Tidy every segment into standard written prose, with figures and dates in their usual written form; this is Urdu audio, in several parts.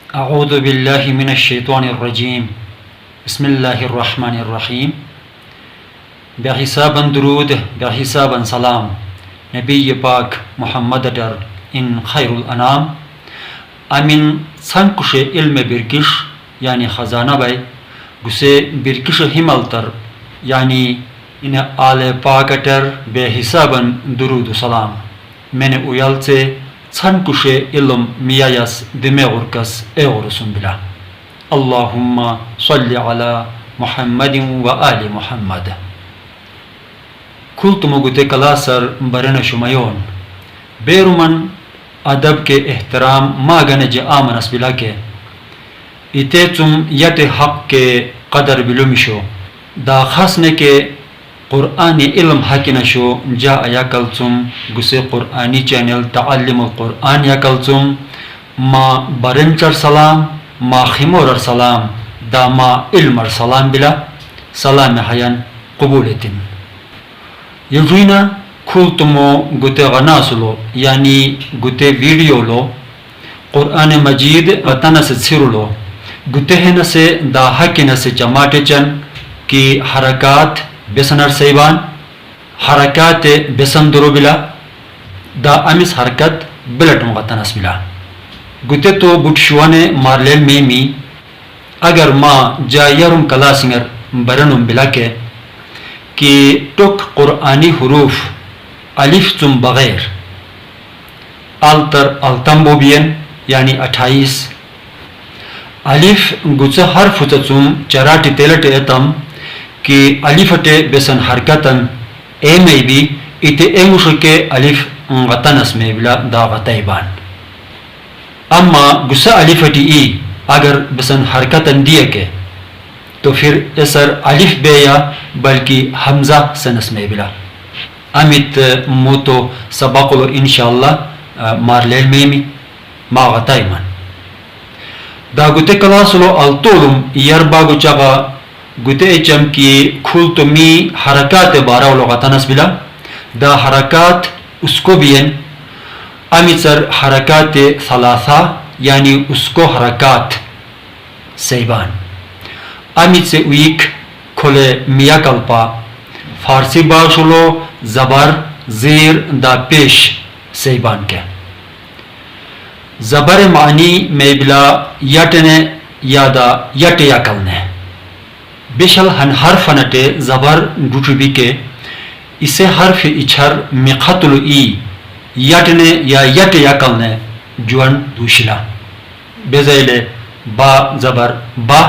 أعوذ بالله من الشيطان الرجيم بسم الله الرحمن الرحيم بحسابا درود بحسابا سلام نبي پاک محمد در in خير الأنام أمين سانكش علم بركش يعني خزانة باي گسه بركش همالتر يعني إن آل پاکتر بحسابا درود سلام من uyalce سانكش علم ميايس دمغركس اغرسن بلا اللهم صل على محمد وآل محمد كلتم گوتے کلاسر برن شمایون بیرومن ادب کے احترام ماگن جے آمنس بلا کے ایتے تم یت حق کے قدر بلومشو دا خاصنے کے قرآنی علم حقنشو جا یا کلتم گسے قرآنی چینل تعلم القرآن یا کلتم ما برنچر سلام ما خمور سلام دا ما علم سلام بلا سلام حیان قبولتن يجينا كلتمو گوتے غناسلو يعني گوتے ویڈیو لو قرآن مجید وطن سے سرلو گوتے ہن سے دا حقن سے جماعت چن کی حرکات بسنر سیبان حرکات بسن درو بلا دا امس حرکت بلٹ مغتن اس بلا گوتے تو بٹشوانے مارلیل میمی اگر ما جایرم کلاسنگر برنم بلا کے کہ ٹک قرآنی حروف الف تم بغیر التر التمبو بین یعنی 28 الف گچ حرف تم چراٹی تیلٹ اتم کہ الف تے بسن حرکتن اے میں بھی اتے اے مشکے الف غتن اسمے بلا دا غتیبان اما گچ الف ٹی ای اگر بسن حرکتن دیے کے تو پھر اثر الف بے یا بلکہ حمزہ سنس میں بلا امیت موتو سبقلو انشاءاللہ مارلیل میمی ما غتائی من دا گوتے کلاسلو الطولم یرباگو چاگا گوتے اچم کی کھولتو می حرکات باراولو غتنس بلا دا حرکات اس کو بین امیت سر حرکات ثلاثہ یعنی اس کو حرکات سیبان امیت سے ویک کھلے میا کلپا فارسی باشلو زبر زیر دا پیش سیبان کے زبر معنی میں بلا یٹنے یا دا یٹ یا کلنے بشل ہن حرف نٹے زبر ڈوٹبی کے اسے حرف اچھر مقتل ای یٹنے یا یٹ یا کلنے جوان دوشلا بزیلے با زبر با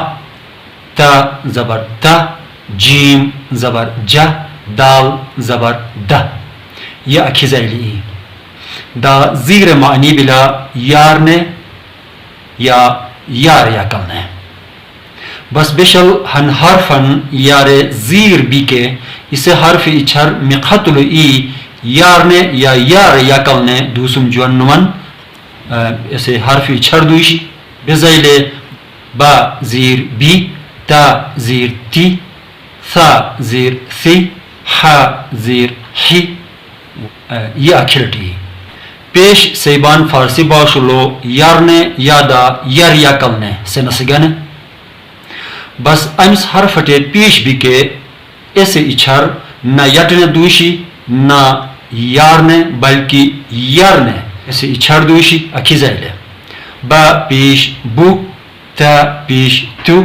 تا زبر تا جیم زبر جا دال زبر دا یا اکھزیلی دا زیر معنی بلا یار نے یا یار یا کلنے بس بشل ہن حرفن یار زیر بی کے اسے حرف اچھر مقتل ای یار نے یا یار یا کلنے دوسم جوان نمن اسے حرف اچھر دوشی بزیلے با زیر بی تا زیر تی ثا زیر ثی حا زیر حی یہ اکھلٹی پیش سیبان فارسی باشلو یارنے یادا یار یا کلنے سے نسگن بس امس حرف ٹے پیش بھی کے ایسے اچھر نہ یٹنے دوشی نہ یارنے بلکہ یارنے ایسے اچھر دوشی اکھی زیلے با پیش بو تا پیش تو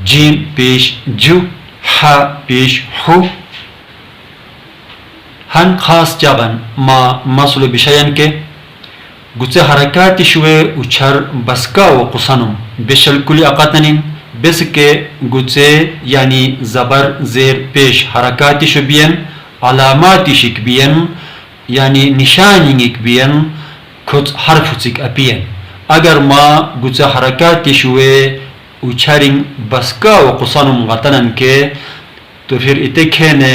جیم پیش جو حا پیش حو ہن خاص جابن ما مسلو بشین کے گچے حرکات شوے اچھر بسکا و قصنم بشل کلی اقاتنین بس کے گچے یعنی زبر زیر پیش حرکات شبین علامات شک بین یعنی نشانینگ بین خود حرف چک اپین اگر ما گچے حرکات شوے اچھرین بسکا و قصانم غتنن کے تو پھر اتکھے نے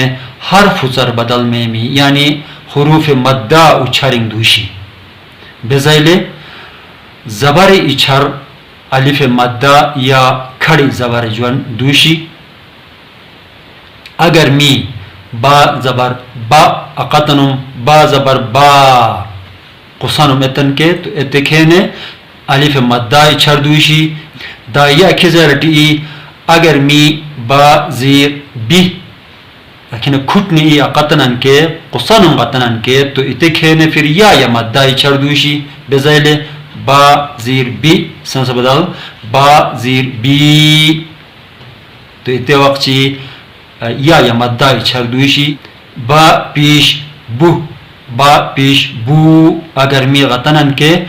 حرف چر بدل میں می یعنی حروف مدہ اچھرین دوشی بزیلے زبر اچھر الف مدہ یا کھڑی زبر جون دوشی اگر می با زبر با اقتنم با زبر با قصانم اتن کے تو اتکھے نے alif madda içerduyşi da ya kizerti agar mi ba zir bi lakin kutni aqatanan ke qusanun qatanan ke to itekhene fir ya madda içerduyşi bezayle ba zir bi sansa badal ba zir bi to ite vaqti ya madda içerduyşi ba pish bu ba pish bu agar mi qatanan ke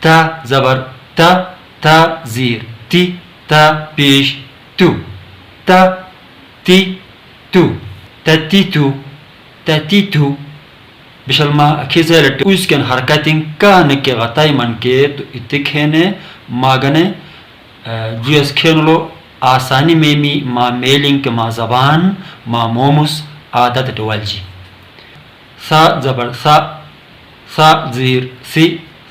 ta zabar ta zir ti ta pesh tu ta ti tu ta ti tu bishal ma akizalet usken harakatin kan ke gatay man ke to itikhene magane jus kenlo asani memi ma mailing ke ma zaban ma momus adat walji sa zabar sa zir si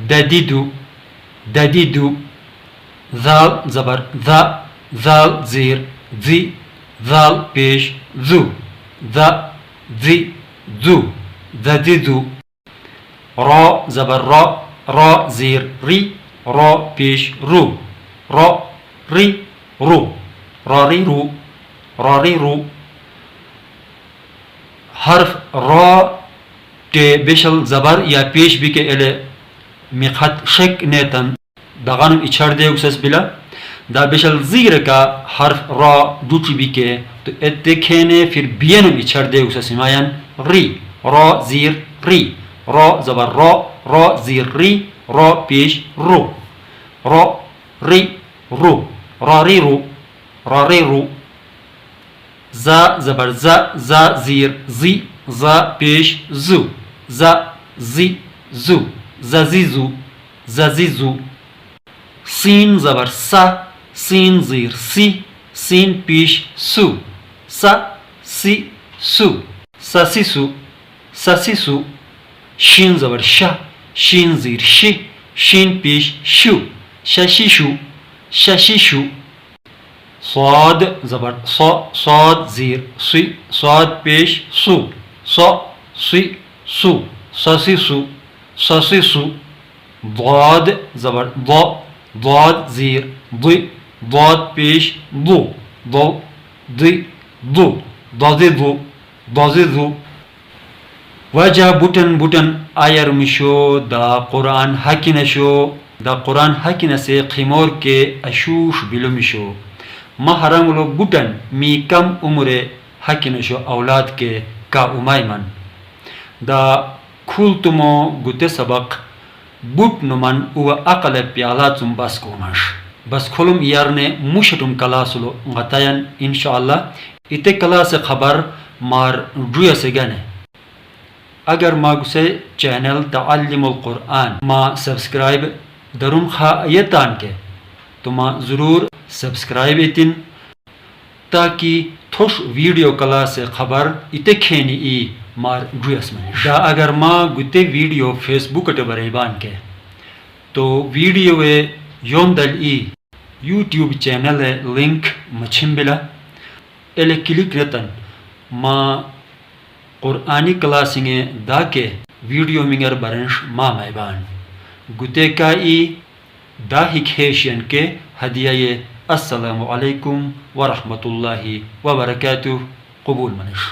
دديدو دديدو ذال زبر ذا ذال زير ذي ذال پیش ذو ذا ذي ذو دديدو را زبر را را زير ري را پیش رو را ري رو را ري رو را ري رو حرف را ته بشل زبر یا پیش بی که اله میخط شک نیتن دغانم اچار دیوکسس بلا دا بشل زیر کا حرف را دوچی بی که تو اتکینه فیر بینم اچار دیوکسس مایان ری را زیر ری را زبر را زیر ری را پیش رو را ری رو را ری رو را ری رو زا زبر زا زیر زی زا پیش زو زا زی زو زازیزو زازیزو سین زبر سا سین زیر سی سین پیش سو سا سی سو ساسیسو ساسیسو شین زبر شا شین زیر شی شین پیش شو شاشیشو شاشیشو صاد زبر صا صاد زیر سی صاد پیش سو صا سی سو ساسیسو ساسیسو ضاد زبر ضا ضاد زیر ضی ضاد پیش ضو ضو ضی ضو ضازیضو ضازیضو وجه بوتن آیر مشو دا قرآن حکی نشو دا قرآن حکی نسه قیمور که اشوش بلو مشو ما حرام لو بوتن می کم عمر حکی نشو اولاد که کا امای من دا کولتمو گوته سبق بوت نمان او اقل پیالاتم بس کومش بس کلم یارنه مشتم کلاسلو غتاین انشاءالله ایته کلاس خبر مار رویا سگنه اگر ما گوسه چینل تعلم القرآن ما سبسکرائب درون خواهیتان که تو ما ضرور سبسکرائب ایتین تاکي توش ویڈیو کلاس خبر اتکھینی ای مار گویس من دا اگر ما گوتے ویڈیو فیسبوک تے بریبان کے تو ویڈیو یوندل ای یوٹیوب چینل لنک مچھم بلا ایلے کلک نتن ما قرآنی کلاسنگ دا کے ویڈیو منگر برنش ما میبان گوتے کا ای دا ہکھیشین کے هدیه السلام علیکم ورحمة الله وبرکاته قبول منش